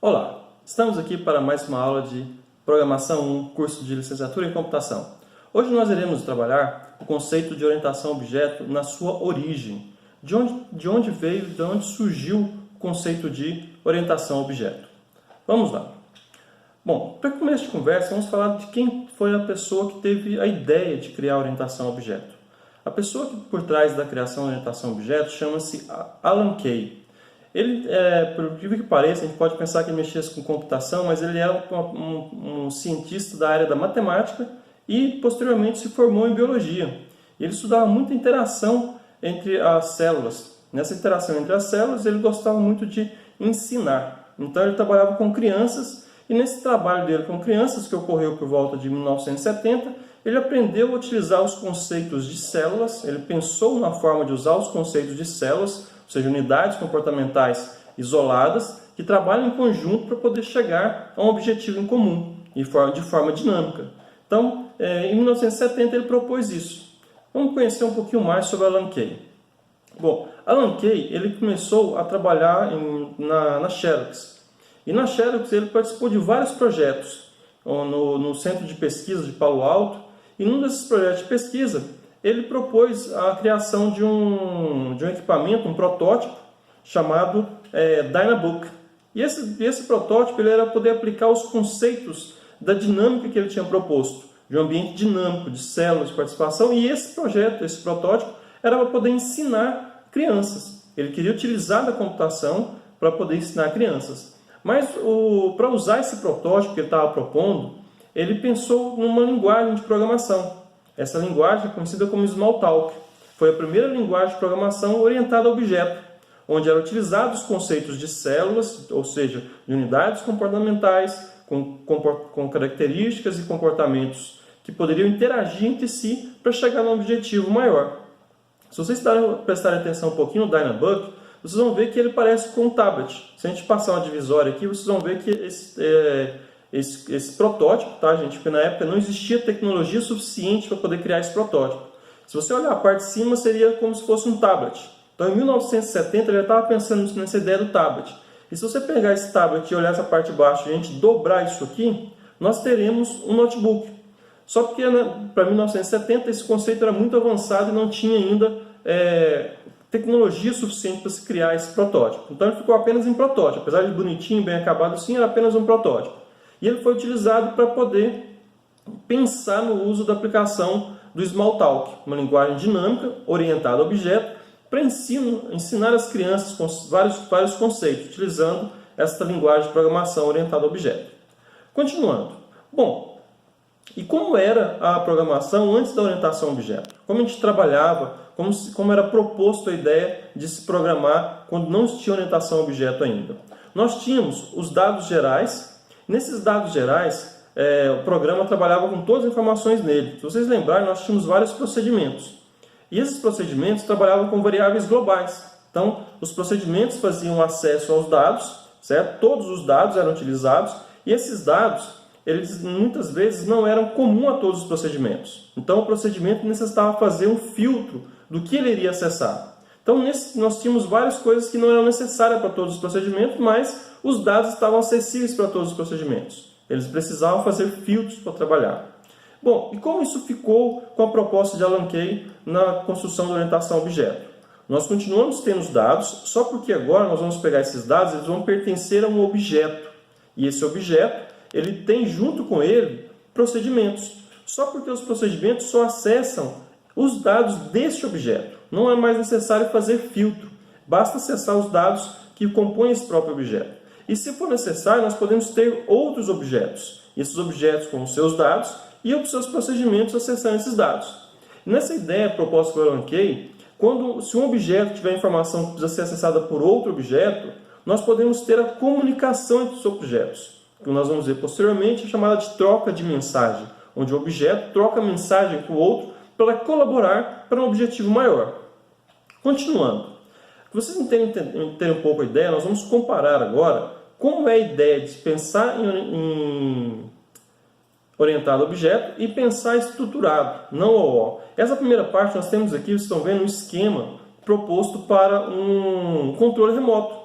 Olá, estamos aqui para mais uma aula de Programação 1, curso de Licenciatura em Computação. Hoje nós iremos trabalhar o conceito de orientação a objeto na sua origem. De onde veio, de onde surgiu o conceito de orientação a objeto. Vamos lá. Bom, para começo de conversa, vamos falar de quem foi a pessoa que teve a ideia de criar a orientação a objeto. A pessoa que por trás da criação da orientação a objeto chama-se Alan Kay. Ele, por incrível que pareça, a gente pode pensar que ele mexia com computação, mas ele era um cientista da área da matemática e, posteriormente, se formou em biologia. Ele estudava muito a interação entre as células. Nessa interação entre as células, ele gostava muito de ensinar. Então, ele trabalhava com crianças e, nesse trabalho dele com crianças, que ocorreu por volta de 1970, ele aprendeu a utilizar os conceitos de células, ele pensou na forma de usar os conceitos de células, ou seja, unidades comportamentais isoladas que trabalham em conjunto para poder chegar a um objetivo em comum, de forma dinâmica. Então, em 1970 ele propôs isso. Vamos conhecer um pouquinho mais sobre Alan Kay. Bom, Alan Kay ele começou a trabalhar na Xerox. E na Xerox ele participou de vários projetos no Centro de Pesquisa de Palo Alto. E num desses projetos de pesquisa, ele propôs a criação de um equipamento, um protótipo, chamado Dynabook. E esse protótipo ele era poder aplicar os conceitos da dinâmica que ele tinha proposto, de um ambiente dinâmico, de células, de participação, e esse protótipo, era para poder ensinar crianças. Ele queria utilizar da computação para poder ensinar crianças. Mas para usar esse protótipo que ele estava propondo, ele pensou numa linguagem de programação. Essa linguagem é conhecida como Smalltalk. Foi a primeira linguagem de programação orientada a objeto, onde eram utilizados os conceitos de células, ou seja, de unidades comportamentais, com características e comportamentos que poderiam interagir entre si para chegar num objetivo maior. Se vocês prestarem atenção um pouquinho no Dynabook, vocês vão ver que ele parece com um tablet. Se a gente passar uma divisória aqui, vocês vão ver que esse protótipo, tá, gente? Porque na época não existia tecnologia suficiente para poder criar esse protótipo. Se você olhar a parte de cima, seria como se fosse um tablet. Então, em 1970, ele já estava pensando nessa ideia do tablet. E se você pegar esse tablet e olhar essa parte de baixo e a gente dobrar isso aqui, nós teremos um notebook. Só porque, para 1970, esse conceito era muito avançado e não tinha ainda tecnologia suficiente para se criar esse protótipo. Então, ele ficou apenas em protótipo. Apesar de bonitinho, bem acabado, sim, era apenas um protótipo. E ele foi utilizado para poder pensar no uso da aplicação do Smalltalk, uma linguagem dinâmica orientada a objeto, para ensinar as crianças com vários conceitos, utilizando esta linguagem de programação orientada a objeto. Continuando. Bom, e como era a programação antes da orientação a objeto? Como a gente trabalhava, como era proposto a ideia de se programar quando não tinha orientação a objeto ainda? Nós tínhamos os dados gerais. Nesses dados gerais, o programa trabalhava com todas as informações nele. Se vocês lembrarem, nós tínhamos vários procedimentos. E esses procedimentos trabalhavam com variáveis globais. Então, os procedimentos faziam acesso aos dados, certo? Todos os dados eram utilizados, e esses dados, eles muitas vezes não eram comuns a todos os procedimentos. Então, o procedimento necessitava fazer um filtro do que ele iria acessar. Então, nós tínhamos várias coisas que não eram necessárias para todos os procedimentos, mas os dados estavam acessíveis para todos os procedimentos. Eles precisavam fazer filtros para trabalhar. Bom, e como isso ficou com a proposta de Alan Kay na construção da orientação a objeto? Nós continuamos tendo os dados, só porque agora nós vamos pegar esses dados, eles vão pertencer a um objeto. E esse objeto, ele tem junto com ele procedimentos. Só porque os procedimentos só acessam os dados deste objeto. Não é mais necessário fazer filtro. Basta acessar os dados que compõem esse próprio objeto. E se for necessário, nós podemos ter outros objetos. Esses objetos com os seus dados e os seus procedimentos acessando esses dados. Nessa ideia proposta por Alan Kay, se um objeto tiver informação que precisa ser acessada por outro objeto, nós podemos ter a comunicação entre os objetos. Que nós vamos ver posteriormente, chamada de troca de mensagem, onde o objeto troca mensagem com o outro para colaborar para um objetivo maior. Continuando. Para vocês terem um pouco a ideia, nós vamos comparar agora como é a ideia de pensar em orientado a objeto e pensar estruturado, não OO. Essa primeira parte nós temos aqui, vocês estão vendo um esquema proposto para um controle remoto.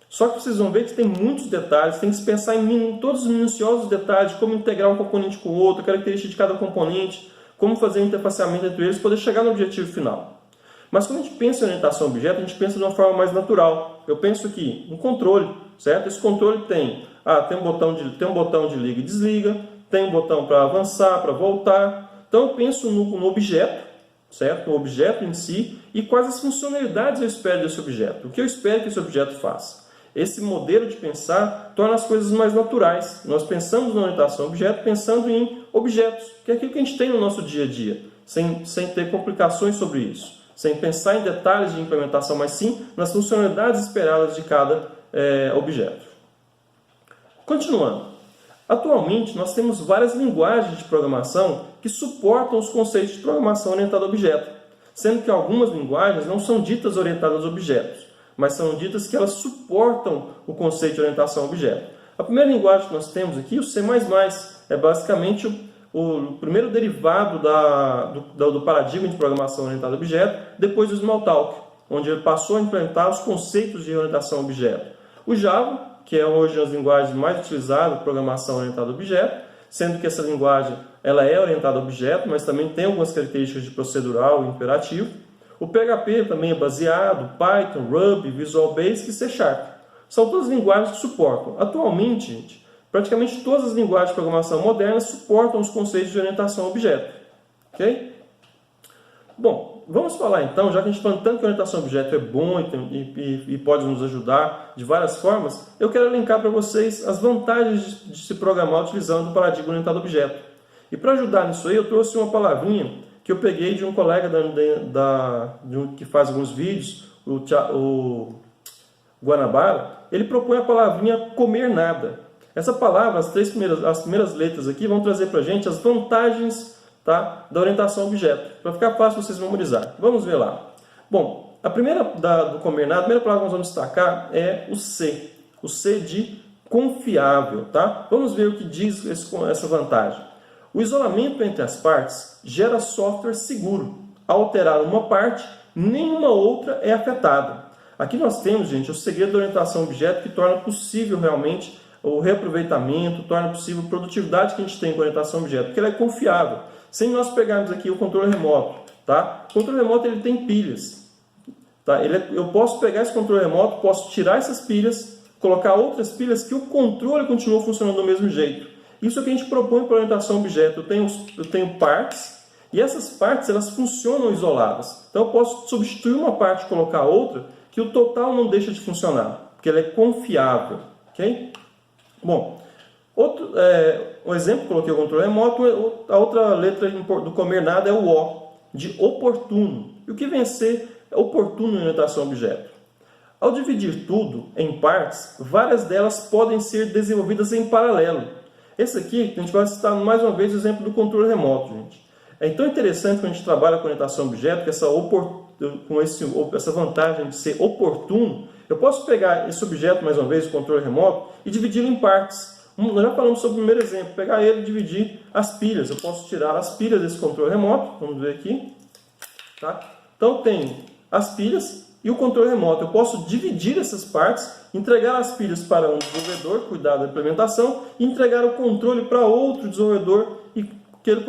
Só que vocês vão ver que tem muitos detalhes, tem que se pensar em todos os minuciosos detalhes, como integrar um componente com o outro, característica de cada componente, como fazer o interfaceamento entre eles, poder chegar no objetivo final. Mas quando a gente pensa em orientação a objeto, a gente pensa de uma forma mais natural. Eu penso que um controle, certo? Esse controle tem um botão de liga e desliga, tem um botão para avançar, para voltar. Então eu penso no objeto, certo? No objeto em si, e quais as funcionalidades eu espero desse objeto. O que eu espero que esse objeto faça. Esse modelo de pensar torna as coisas mais naturais. Nós pensamos na orientação a objeto pensando em objetos, que é aquilo que a gente tem no nosso dia a dia, sem ter complicações sobre isso. Sem pensar em detalhes de implementação, mas sim nas funcionalidades esperadas de cada objeto. Continuando. Atualmente, nós temos várias linguagens de programação que suportam os conceitos de programação orientada a objeto, sendo que algumas linguagens não são ditas orientadas a objetos, mas são ditas que elas suportam o conceito de orientação a objeto. A primeira linguagem que nós temos aqui, o C++, é basicamente o primeiro derivado do paradigma de programação orientada a objeto, depois do Smalltalk, onde ele passou a implementar os conceitos de orientação a objeto. O Java, que é hoje uma das linguagens mais utilizadas de programação orientada a objeto, sendo que essa linguagem ela é orientada a objeto, mas também tem algumas características de procedural e imperativo. O PHP também é baseado, Python, Ruby, Visual Basic e C#. São todas linguagens que suportam. Atualmente, gente, praticamente todas as linguagens de programação modernas suportam os conceitos de orientação a objeto. Ok? Bom, vamos falar então, já que a gente falando tanto que a orientação a objeto é bom e pode nos ajudar de várias formas, eu quero elencar para vocês as vantagens de se programar utilizando o paradigma orientado a objeto. E para ajudar nisso aí, eu trouxe uma palavrinha que eu peguei de um colega que faz alguns vídeos, o Guanabara. Ele propõe a palavrinha comer nada. Essa palavra, as primeiras letras aqui, vão trazer para a gente as vantagens, tá, da orientação a objeto, para ficar fácil vocês memorizar. Vamos ver lá. Bom, a primeira do comer nada, a primeira palavra que nós vamos destacar é o C. O C de confiável. Tá? Vamos ver o que diz essa vantagem. O isolamento entre as partes gera software seguro. Ao alterar uma parte, nenhuma outra é afetada. Aqui nós temos, gente, o segredo da orientação a objeto que torna possível realmente o reaproveitamento, torna possível a produtividade que a gente tem com a orientação a objeto, porque ela é confiável. Sem nós pegarmos aqui o controle remoto, tá? O controle remoto ele tem pilhas. Tá? Eu posso pegar esse controle remoto, posso tirar essas pilhas, colocar outras pilhas que o controle continua funcionando do mesmo jeito. Isso é o que a gente propõe para a orientação a objeto. Eu tenho partes, e essas partes elas funcionam isoladas. Então eu posso substituir uma parte e colocar outra, que o total não deixa de funcionar, porque ele é confiável. Okay? Bom, um exemplo, coloquei o controle remoto, a outra letra do comer nada é o O, de oportuno. E o que vem a ser oportuno em orientação a objeto? Ao dividir tudo em partes, várias delas podem ser desenvolvidas em paralelo. Esse aqui, a gente vai citar mais uma vez o exemplo do controle remoto, gente. É tão interessante quando a gente trabalha com orientação a objeto, que essa vantagem de ser oportuno, eu posso pegar esse objeto, mais uma vez, o controle remoto, e dividi-lo em partes. Nós já falamos sobre o primeiro exemplo, pegar ele e dividir as pilhas. Eu posso tirar as pilhas desse controle remoto, vamos ver aqui. Tá? Então, eu tenho as pilhas e o controle remoto. Eu posso dividir essas partes, entregar as pilhas para um desenvolvedor, cuidar da implementação, e entregar o controle para outro desenvolvedor e que ele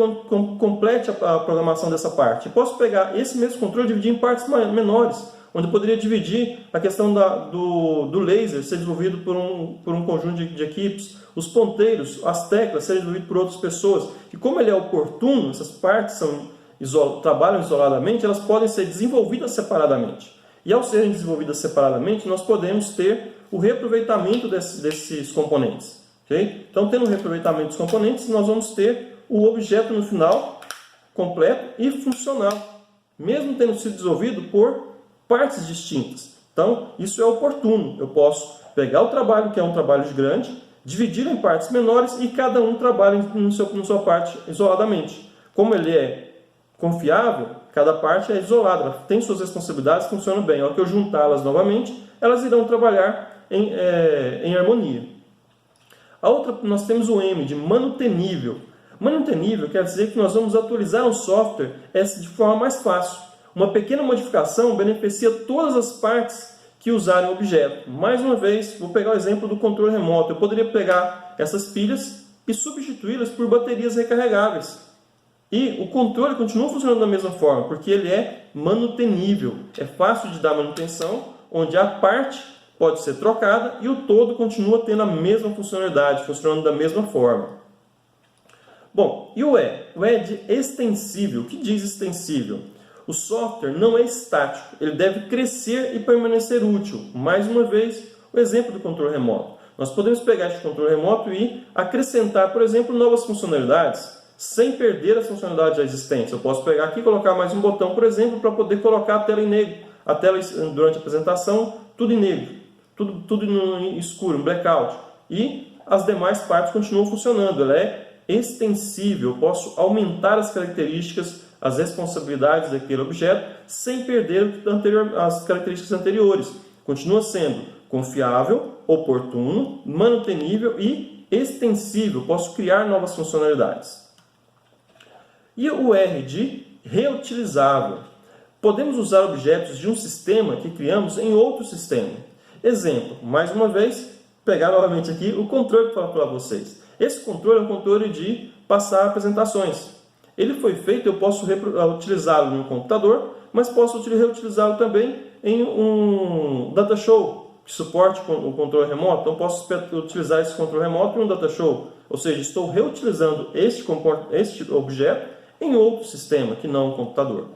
complete a programação dessa parte. Eu posso pegar esse mesmo controle e dividir em partes menores, onde eu poderia dividir a questão do laser ser desenvolvido por um conjunto de equipes, os ponteiros, as teclas serem desenvolvidos por outras pessoas. E como ele é oportuno, essas partes trabalham isoladamente, elas podem ser desenvolvidas separadamente. E ao serem desenvolvidas separadamente, nós podemos ter o reaproveitamento desses componentes. Okay? Então, tendo o reaproveitamento dos componentes, nós vamos ter o objeto no final completo e funcional, mesmo tendo sido desenvolvido por partes distintas. Então, isso é oportuno. Eu posso pegar o trabalho, que é um trabalho grande, dividir em partes menores e cada um trabalha na sua parte isoladamente. Como ele é confiável, cada parte é isolada, ela tem suas responsabilidades, funciona bem. Ao que eu juntá-las novamente, elas irão trabalhar em harmonia. A outra, nós temos o M, de manutenível. Manutenível quer dizer que nós vamos atualizar o software de forma mais fácil. Uma pequena modificação beneficia todas as partes que usarem o objeto. Mais uma vez, vou pegar o exemplo do controle remoto. Eu poderia pegar essas pilhas e substituí-las por baterias recarregáveis. E o controle continua funcionando da mesma forma, porque ele é manutenível. É fácil de dar manutenção, onde a parte pode ser trocada e o todo continua tendo a mesma funcionalidade, funcionando da mesma forma. Bom, e o E? O E é de extensível. O que diz extensível? O software não é estático, ele deve crescer e permanecer útil. Mais uma vez, o exemplo do controle remoto. Nós podemos pegar este controle remoto e acrescentar, por exemplo, novas funcionalidades, sem perder as funcionalidades já existentes. Eu posso pegar aqui e colocar mais um botão, por exemplo, para poder colocar a tela em negro. A tela, durante a apresentação, tudo em negro, tudo no escuro, em blackout. E as demais partes continuam funcionando. Ela é extensível, eu posso aumentar as características, as responsabilidades daquele objeto, sem perder as características anteriores. Continua sendo confiável, oportuno, manutenível e extensível. Posso criar novas funcionalidades. E o R de reutilizável. Podemos usar objetos de um sistema que criamos em outro sistema. Exemplo, mais uma vez, pegar novamente aqui o controle para falar para vocês. Esse controle é um controle de passar apresentações. Ele foi feito, eu posso utilizá-lo em um computador, mas posso reutilizá-lo também em um data show que suporte o controle remoto. Então, posso utilizar esse controle remoto em um data show. Ou seja, estou reutilizando este objeto em outro sistema, que não um computador.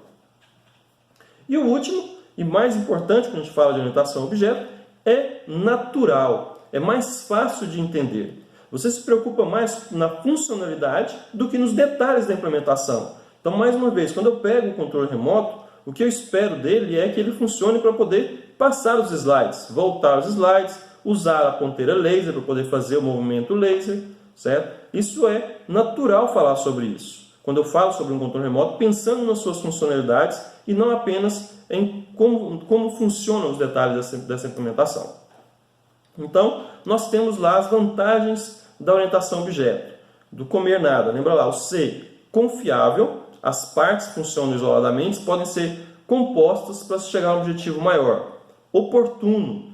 E o último, e mais importante quando a gente fala de orientação a objeto, é natural. É mais fácil de entender. Você se preocupa mais na funcionalidade do que nos detalhes da implementação. Então, mais uma vez, quando eu pego o controle remoto, o que eu espero dele é que ele funcione para poder passar os slides, voltar os slides, usar a ponteira laser para poder fazer o movimento laser, certo? Isso é natural falar sobre isso. Quando eu falo sobre um controle remoto, pensando nas suas funcionalidades e não apenas em como funcionam os detalhes dessa implementação. Então, nós temos lá as vantagens da orientação a objeto. Do comer nada, lembra lá, o C, confiável, as partes funcionam isoladamente, podem ser compostas para chegar a um objetivo maior. Oportuno,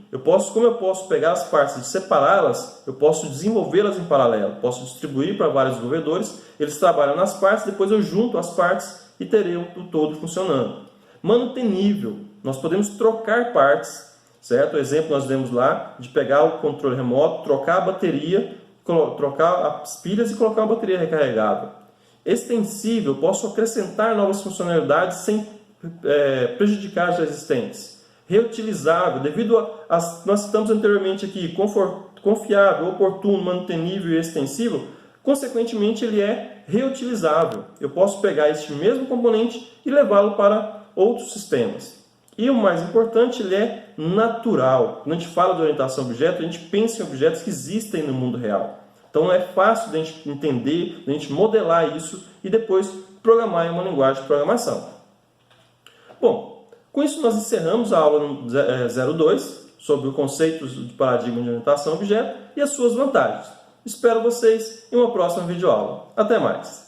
como eu posso pegar as partes e separá-las, eu posso desenvolvê-las em paralelo, posso distribuir para vários desenvolvedores, eles trabalham nas partes, depois eu junto as partes e terei o todo funcionando. Manutenível, nós podemos trocar partes, certo? O exemplo nós demos lá de pegar o controle remoto, trocar a bateria, trocar as pilhas e colocar uma bateria recarregável. Extensível, posso acrescentar novas funcionalidades sem prejudicar as já existentes. Reutilizável, nós citamos anteriormente aqui, confiável, oportuno, manutenível e extensível, consequentemente ele é reutilizável. Eu posso pegar este mesmo componente e levá-lo para outros sistemas. E o mais importante, ele é natural. Quando a gente fala de orientação a objeto, a gente pensa em objetos que existem no mundo real. Então é fácil de a gente entender, de a gente modelar isso e depois programar em uma linguagem de programação. Bom, com isso nós encerramos a aula 02 sobre o conceito de paradigma de orientação a objeto e as suas vantagens. Espero vocês em uma próxima videoaula. Até mais!